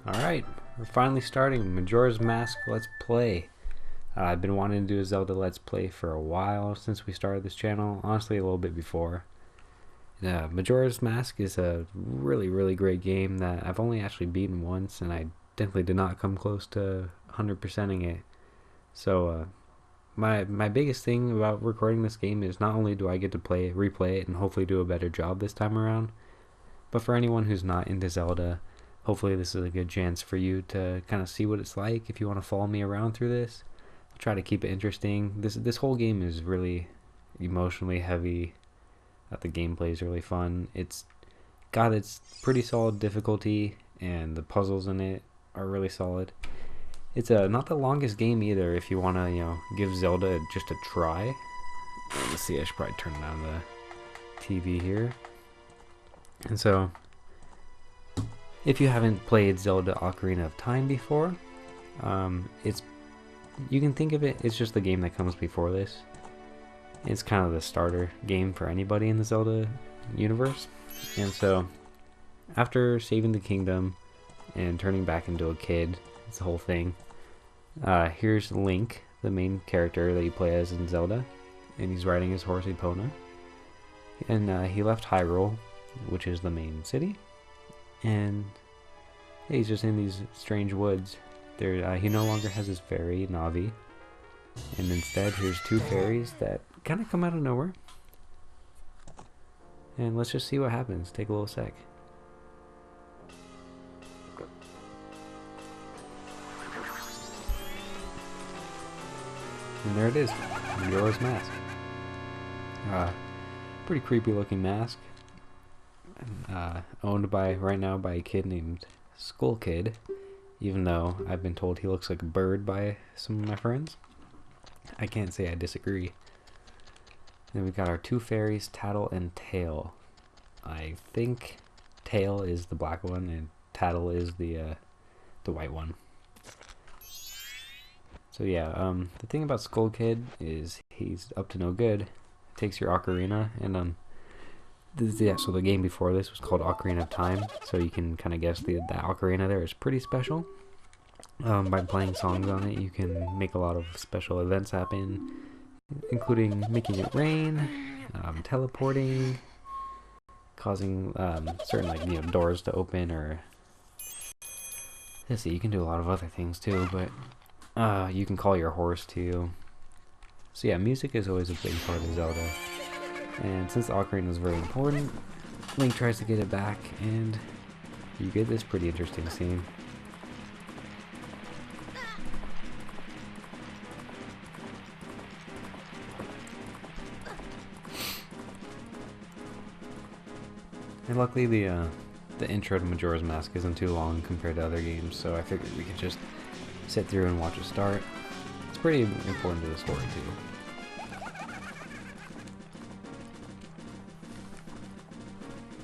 Alright, we're finally starting Majora's Mask Let's Play. I've been wanting to do a Zelda Let's Play for a while since we started this channel, honestly a little bit before. Majora's Mask is a really great game that I've only actually beaten once, and I definitely did not come close to 100%ing it. So my biggest thing about recording this game is not only do I get to replay it and hopefully do a better job this time around, but for anyone who's not into Zelda, hopefully this is a good chance for you to kind of see what it's like if you want to follow me around through this. I'll try to keep it interesting. This whole game is really emotionally heavy. The gameplay is really fun. It's got its pretty solid difficulty, and the puzzles in it are really solid. It's not the longest game either if you want to, give Zelda just a try. Let's see, I should probably turn down the TV here. And so, if you haven't played Zelda Ocarina of Time before, you can think of it, it's just the game that comes before this. It's kind of the starter game for anybody in the Zelda universe. And so, after saving the kingdom and turning back into a kid, it's the whole thing. Here's Link, the main character that you play as in Zelda, and he's riding his horse Epona. And he left Hyrule, which is the main city, and he's just in these strange woods. He no longer has his fairy, Navi, and instead here's two fairies that kind of come out of nowhere. And let's just see what happens. Take a little sec. And there it is, Majora's Mask. Pretty creepy looking mask. Owned right now by a kid named Skull Kid, even though I've been told he looks like a bird by some of my friends. I can't say I disagree. Then we've got our two fairies, Tattle and Tail. I think Tail is the black one and Tattle is the white one. So yeah, the thing about Skull Kid is he's up to no good. Takes your ocarina, and so the game before this was called Ocarina of Time, so you can kind of guess that ocarina there is pretty special. By playing songs on it, you can make a lot of special events happen, including making it rain, teleporting, causing certain doors to open, or let's see, you can do a lot of other things too, but you can call your horse too. So yeah, music is always a big part of Zelda. And since the ocarina is very important, Link tries to get it back, and you get this pretty interesting scene. And luckily the intro to Majora's Mask isn't too long compared to other games, so I figured we could just sit through and watch it start. It's pretty important to the story too.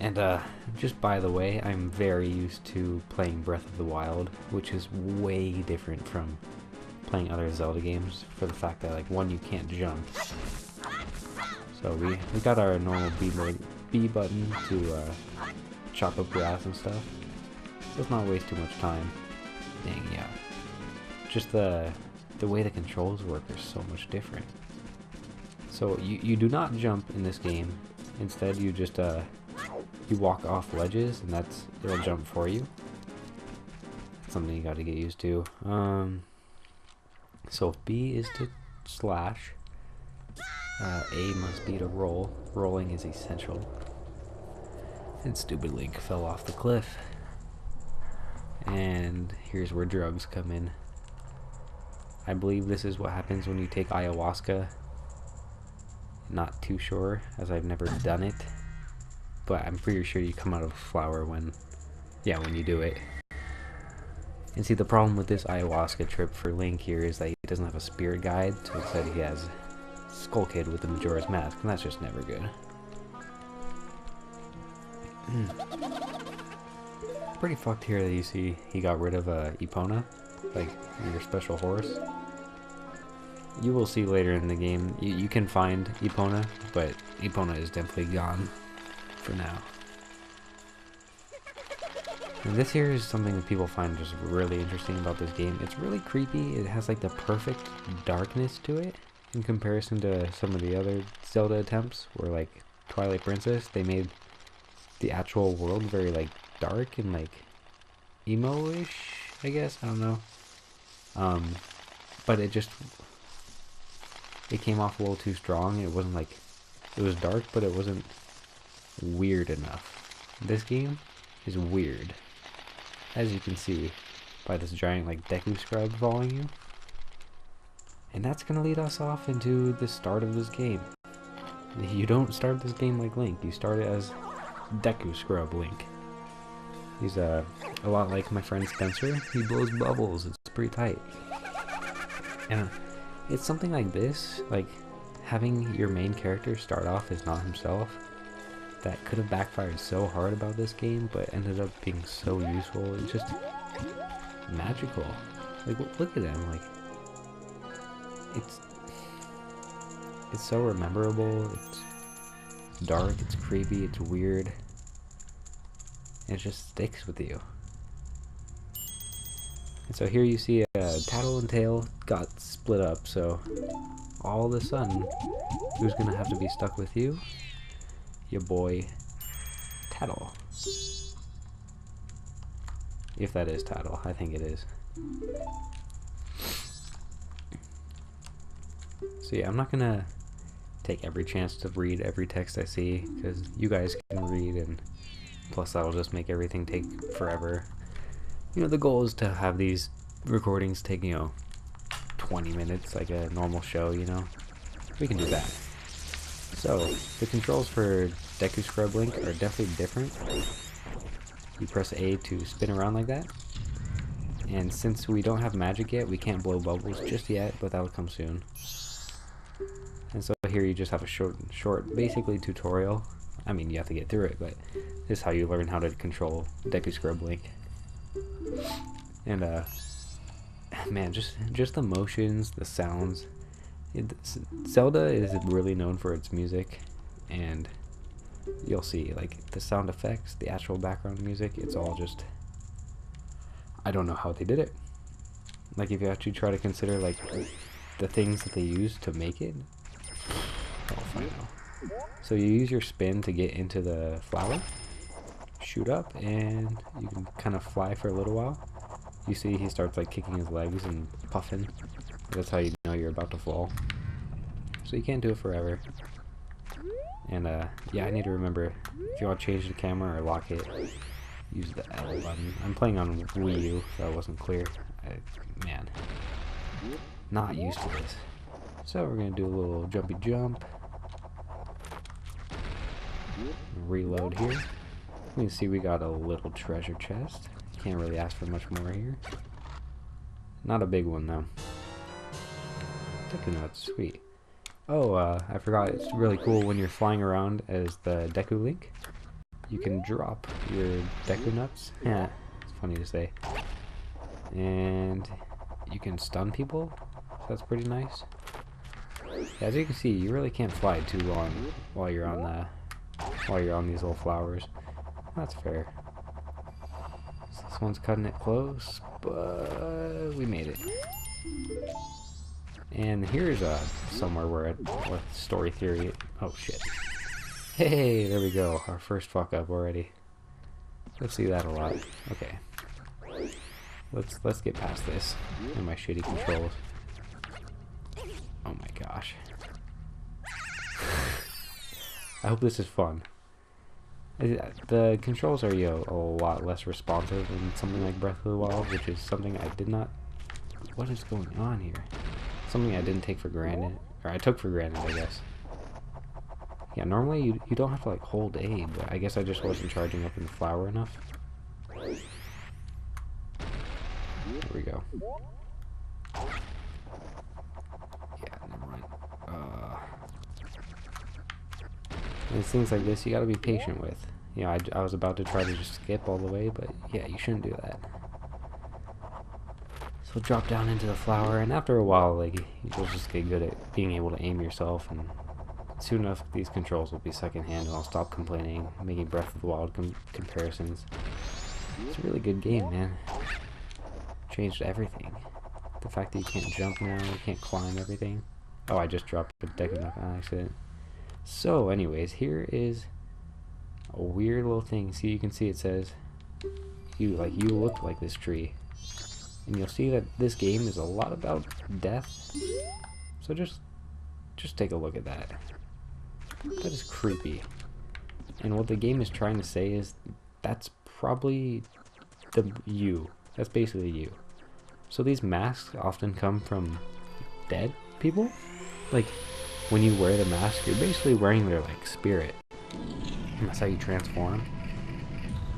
And just by the way, I'm very used to playing Breath of the Wild, which is way different from playing other Zelda games for the fact that, one, you can't jump. So we got our normal B button to chop up grass and stuff. Let's not waste too much time. Dang, yeah. Just the way the controls work are so much different. So you do not jump in this game. Instead, you just you walk off ledges, and it'll jump for you. That's something you got to get used to. So if B is to slash, A must be to roll. Rolling is essential. And stupid Link fell off the cliff. And here's where drugs come in. I believe this is what happens when you take ayahuasca. Not too sure, as I've never done it. But I'm pretty sure you come out of a flower when you do it. And see, the problem with this ayahuasca trip for Link here is that he doesn't have a spirit guide, so instead he has Skull Kid with the Majora's Mask, and that's just never good. Pretty fucked here that you see he got rid of Epona, like your special horse. You will see later in the game, you can find Epona, but Epona is definitely gone for now. And this here is something that people find just really interesting about this game. It's really creepy. It has like the perfect darkness to it in comparison to some of the other Zelda attempts where like Twilight Princess, they made the actual world very like dark and like emo-ish, I guess. I don't know. But it came off a little too strong. It wasn't like, it was dark, but it wasn't weird enough. This game is weird, as you can see by this giant like Deku Scrub following you. And that's gonna lead us off into the start of this game. You don't start this game like Link, you start it as Deku Scrub Link. He's a lot like my friend Spencer. He blows bubbles, it's pretty tight. And it's something like this, like having your main character start off as not himself, that could have backfired so hard about this game, but ended up being so useful. It's just magical. Like, look at him, like, it's so rememberable. It's dark, it's creepy, it's weird, and it just sticks with you. And so here you see Tattle and Tail got split up, so all of a sudden, who's gonna have to be stuck with you? Your boy Tattle. If that is Tattle, I think it is. So yeah, I'm not gonna take every chance to read every text I see, because you guys can read, and plus that'll just make everything take forever. You know, the goal is to have these recordings take, 20 minutes like a normal show, We can do that. So, the controls for Deku Scrub Link are definitely different. You press A to spin around like that. And since we don't have magic yet, we can't blow bubbles just yet, but that'll come soon. And so here you just have a short, basically tutorial. I mean, you have to get through it, but this is how you learn how to control Deku Scrub Link. And man, just the motions, the sounds. Zelda is really known for its music, and you'll see, like, the sound effects, the actual background music, it's all just, I don't know how they did it. Like, if you actually try to consider, like, the things that they used to make it, I'll find out. So you use your spin to get into the flower, shoot up, and you can kind of fly for a little while. You see he starts like kicking his legs and puffing. That's how you know you're about to fall. So you can't do it forever. And yeah, I need to remember, if you want to change the camera or lock it, use the L button. I'm playing on Wii U, so that wasn't clear. Man, not used to this. So we're gonna do a little jumpy jump. Reload here. You can see we got a little treasure chest. Can't really ask for much more here. Not a big one though. Deku nuts, sweet. Oh, I forgot, it's really cool when you're flying around as the Deku Link. You can drop your Deku nuts. Yeah, it's funny to say. And you can stun people. That's pretty nice. As you can see, you really can't fly too long while you're on these little flowers. That's fair. So this one's cutting it close, but we made it. And here's somewhere where with story theory. Oh shit! Hey, there we go. Our first fuck up already. Let's see that a lot. Okay. Let's get past this and my shitty controls. Oh my gosh. I hope this is fun. The controls are, a lot less responsive than something like Breath of the Wild, which is something I did not... What is going on here? Something I didn't take for granted. Or I took for granted, I guess. Yeah, normally you don't have to, like, hold A, but I guess I just wasn't charging up in the flower enough. There we go. Yeah, never mind. And it's things like this you gotta be patient with. I was about to try to just skip all the way, but yeah, you shouldn't do that. So drop down into the flower, and after a while, like, you'll just get good at being able to aim yourself, and soon enough, these controls will be secondhand, and I'll stop complaining, making Breath of the Wild comparisons. It's a really good game, man. Changed everything. The fact that you can't jump now, you can't climb everything. Oh, I just dropped a deck of on accident. So, anyways, here is a weird little thing. See, you can see it says, you look like this tree. And you'll see that this game is a lot about death. So just take a look at that. That is creepy. And what the game is trying to say is that's probably you. That's basically you. So these masks often come from dead people. Like, when you wear the mask, you're basically wearing their, like, spirit. And that's how you transform.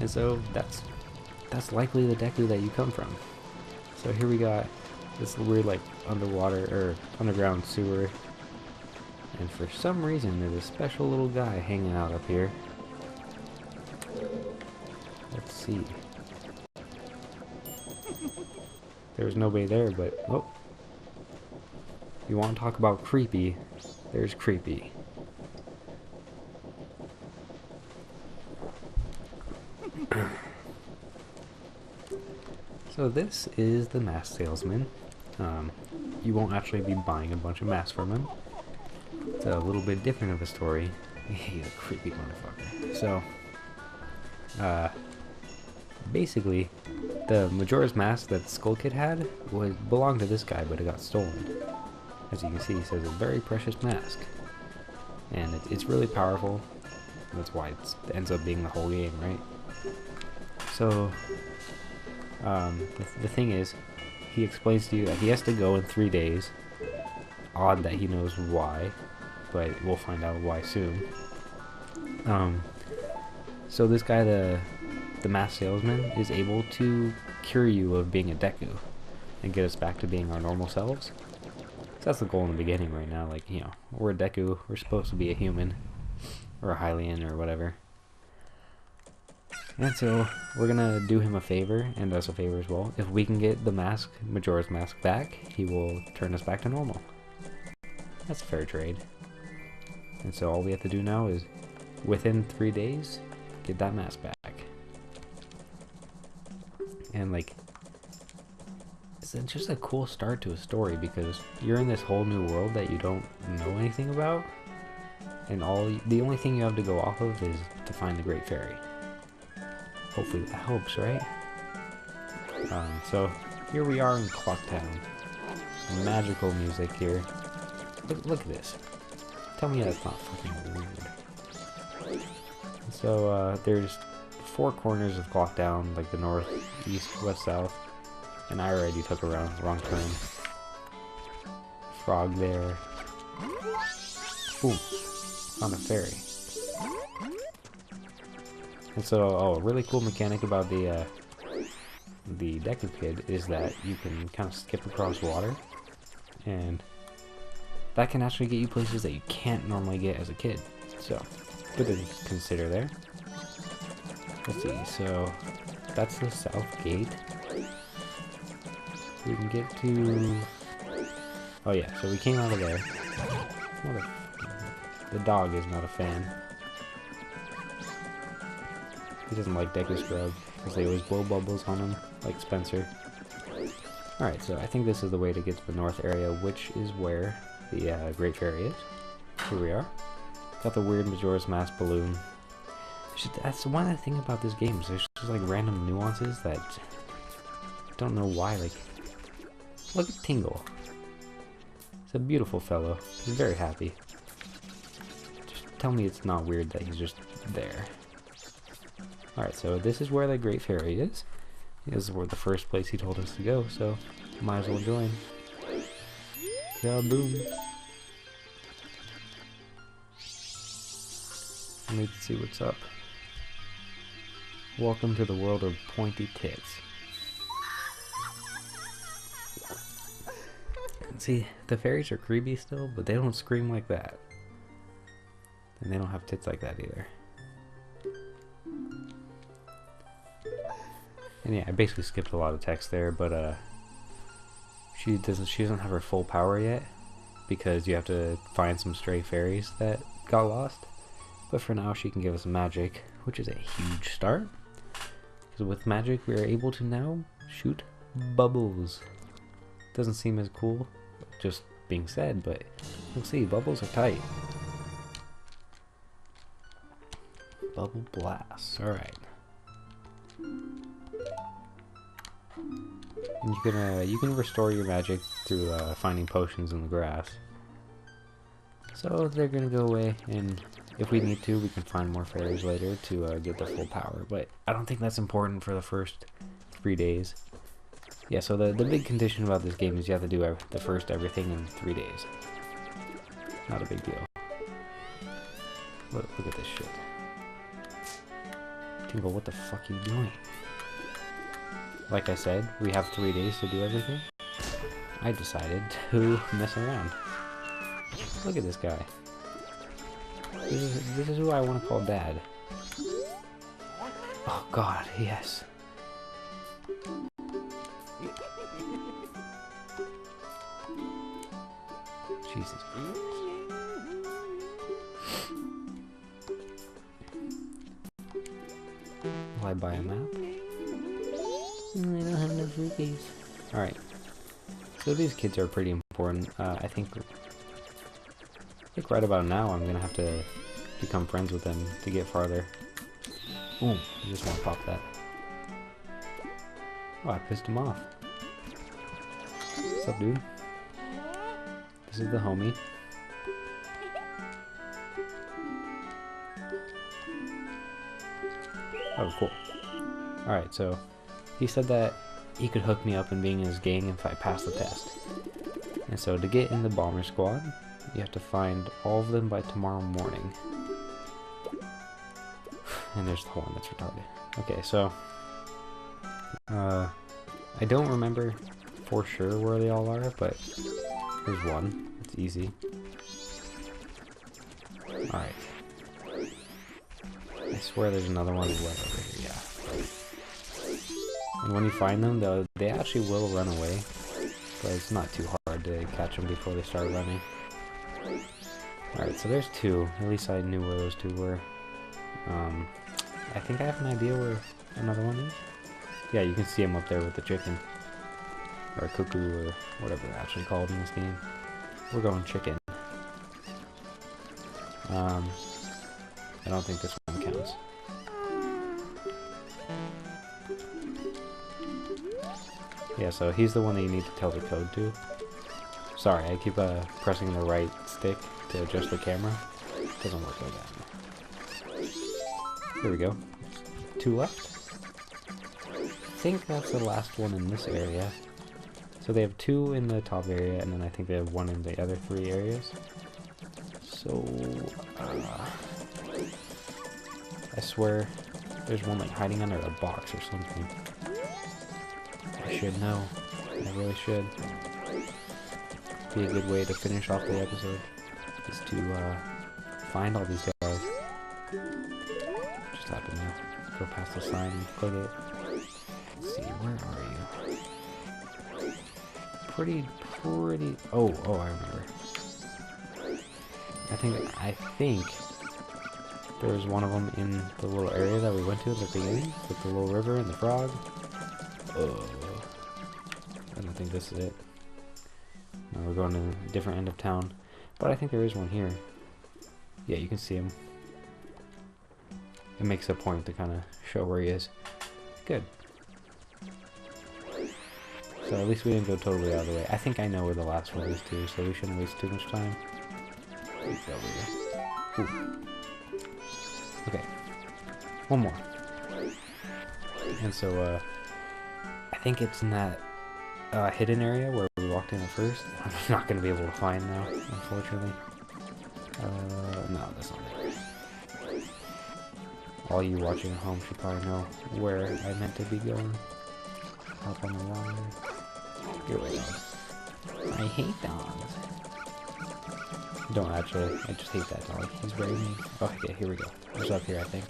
And so that's likely the Deku that you come from. So here we got this weird, like, underwater or underground sewer. And for some reason, there's a special little guy hanging out up here. Let's see. There's nobody there, but oh. You want to talk about creepy? There's creepy. So this is the mask salesman. You won't actually be buying a bunch of masks from him. It's a little bit different of a story. He's a creepy motherfucker. So, basically, the Majora's Mask that Skull Kid had belonged to this guy, but it got stolen. As you can see, he says a very precious mask. And it's really powerful. That's why it ends up being the whole game, right? So, the thing is, he explains to you that he has to go in 3 days. Odd that he knows why, but we'll find out why soon. So this guy, the mask salesman, is able to cure you of being a Deku and get us back to being our normal selves. So that's the goal in the beginning right now. Like, you know, we're a Deku, we're supposed to be a human, or a Hylian, or whatever. And so we're gonna do him a favor, and us a favor as well. If we can get the mask, Majora's Mask, back, he will turn us back to normal. That's a fair trade. And so all we have to do now is, within 3 days, get that mask back. And like, it's just a cool start to a story because you're in this whole new world that you don't know anything about, and the only thing you have to go off of is to find the Great Fairy. Hopefully that helps, right? So here we are in Clocktown. Magical music here. Look at this. Tell me that's not fucking weird. So there's 4 corners of Clocktown, like the north, east, west, south. And I already took a wrong turn. Frog there. Boom. Found a fairy. And so, a really cool mechanic about the Deku Kid is that you can kind of skip across water, and that can actually get you places that you can't normally get as a kid. So, good to consider there. Let's see, so that's the south gate. We can get to... Oh yeah, so we came out of there. The dog is not a fan. He doesn't like Deku Scrub, because they always blow bubbles on him, like Spencer. Alright, so I think this is the way to get to the north area, which is where the Great Fairy is. Here we are. Got the weird Majora's Mask balloon. That's one of the things about this game, is there's just like random nuances that I don't know why. Like, look at Tingle. He's a beautiful fellow. He's very happy. Just tell me it's not weird that he's just there. Alright, so this is where the Great Fairy is. This is where the first place he told us to go, so might as well join. Kaboom. I need to see what's up. Welcome to the world of pointy tits. See, the fairies are creepy still, but they don't scream like that. And they don't have tits like that either. And yeah, I basically skipped a lot of text there, but she doesn't have her full power yet, because you have to find some stray fairies that got lost. But for now, she can give us magic, which is a huge start. Because with magic, we are able to now shoot bubbles. Doesn't seem as cool, just being said, but you'll see, bubbles are tight. Bubble blast, alright. You can restore your magic through finding potions in the grass. So they're gonna go away, and if we need to, we can find more fairies later to get the full power. But I don't think that's important for the first 3 days. Yeah, so the big condition about this game is you have to do the first everything in 3 days. Not a big deal. Look at this shit. Tingle, what the fuck are you doing? Like I said, we have 3 days to do everything. I decided to mess around. Look at this guy. This is who I want to call Dad. Oh God, yes. Jesus Christ. Will I buy a map? I don't have no rupees. Alright. So these kids are pretty important. I think right about now I'm gonna have to become friends with them to get farther. Ooh, I just want to pop that. Oh, I pissed him off. What's up, dude? This is the homie. Oh, cool. Alright, so he said that he could hook me up in being in his gang if I pass the test. And so to get in the bomber squad, you have to find all of them by tomorrow morning. And there's the one that's retarded. Okay, so I don't remember for sure where they all are, but there's one. It's easy. Alright. I swear there's another one right over here, yeah. And when you find them, they actually will run away, but it's not too hard to catch them before they start running. Alright, so there's 2. At least I knew where those 2 were. I think I have an idea where another one is. Yeah, you can see him up there with the chicken. Or cuckoo, or whatever they're actually called in this game. We're going chicken. I don't think this one counts. Yeah, so he's the one that you need to tell the code to. Sorry, I keep pressing the right stick to adjust the camera. It doesn't work like that. Here we go. 2 left. I think that's the last one in this area. So they have 2 in the top area, and then I think they have 1 in the other 3 areas. So, I swear there's one like hiding under a box or something. I should know. I really should. Be a good way to finish off the episode is to find all these guys. Just happen to go past the sign and click it. Let's see, where are you? Pretty. Oh, I remember. I think there's one of them in the little area that we went to at the beginning with the little river and the frog. Oh, I don't think this is it. No, we're going to a different end of town, but I think there is one here. Yeah, you can see him. It makes a point to kind of show where he is. Good. So at least we didn't go totally out of the way. I think I know where the last one is too, so we shouldn't waste too much time. Ooh. Okay. One more. And so, I think it's in that hidden area where we walked in at first. I'm not going to be able to find now, unfortunately. No, that's not it. All you watching at home should probably know where I meant to be going. Up on the water. Here we go. I hate dogs. Don't actually. I just hate that dog. He's very mean. Oh, okay, here we go. He's up here, I think.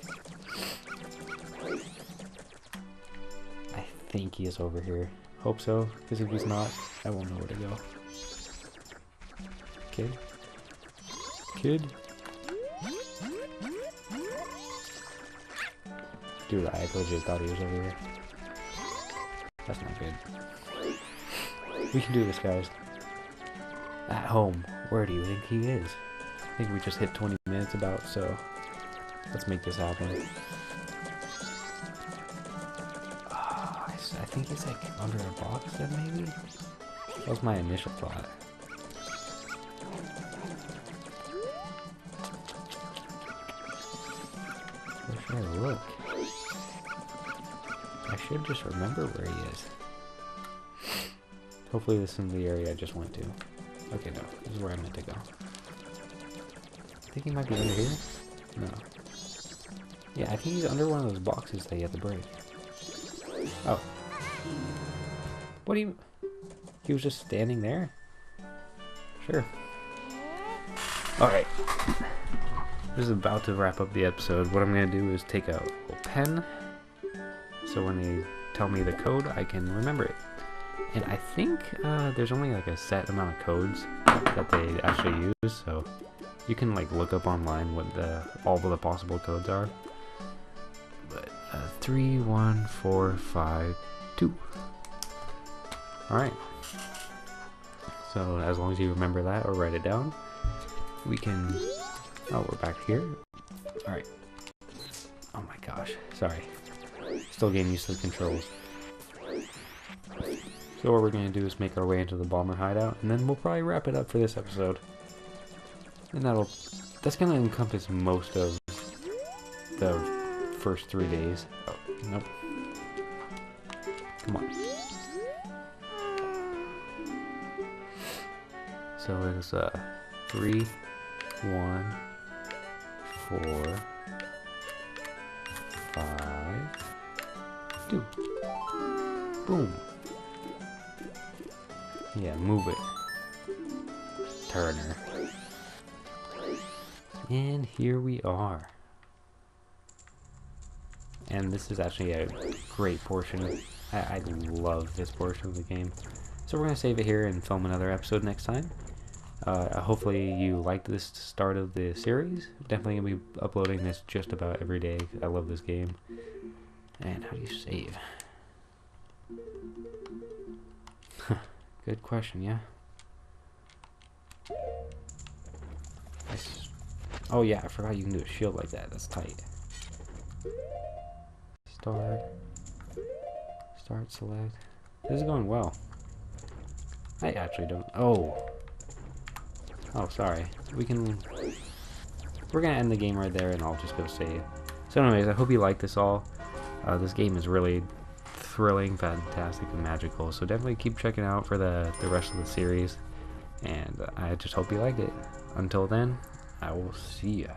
I think he is over here. Hope so, because if he's not, I won't know where to go. Kid? Dude, I legit thought he was over here. That's not good. We can do this, guys. At home. Where do you think he is? I think we just hit 20 minutes about, so let's make this happen. I think he's like under a box then, maybe? That was my initial thought. Where should I look? I should just remember where he is. Hopefully this isn't the area I just went to. Okay, no. This is where I meant to go. I think he might be under here. No. Yeah, I think he's under one of those boxes that you have to break. Oh. What do you... He was just standing there? Sure. Alright. This is about to wrap up the episode. What I'm going to do is take a pen, so when they tell me the code, I can remember it. And I think there's only like a set amount of codes that they actually use, so you can like look up online what all of the possible codes are. But 3, 1, 4, 5, 2. Alright. So as long as you remember that or write it down, we can... Oh, we're back here. Alright. Oh my gosh. Sorry. Still getting used to the controls. So what we're going to do is make our way into the bomber hideout, and then we'll probably wrap it up for this episode. And that's going to encompass most of the first 3 days. Oh, nope. Come on. So it's 3, 1, 4, 5, 2. Boom. Yeah, move it, Turner. And here we are. And this is actually a great portion. I love this portion of the game. So we're going to save it here and film another episode next time. Hopefully you liked this start of the series. Definitely going to be uploading this just about every day. I love this game. And how do you save? Good question, yeah? Oh yeah, I forgot you can do a shield like that. That's tight. Start, select. This is going well. I actually don't... Oh, sorry. We're gonna end the game right there and I'll just go save. So anyways, I hope you like this all. This game is really thrilling, fantastic, and magical, so definitely keep checking out for the rest of the series, and I just hope you liked it. Until then, I will see ya.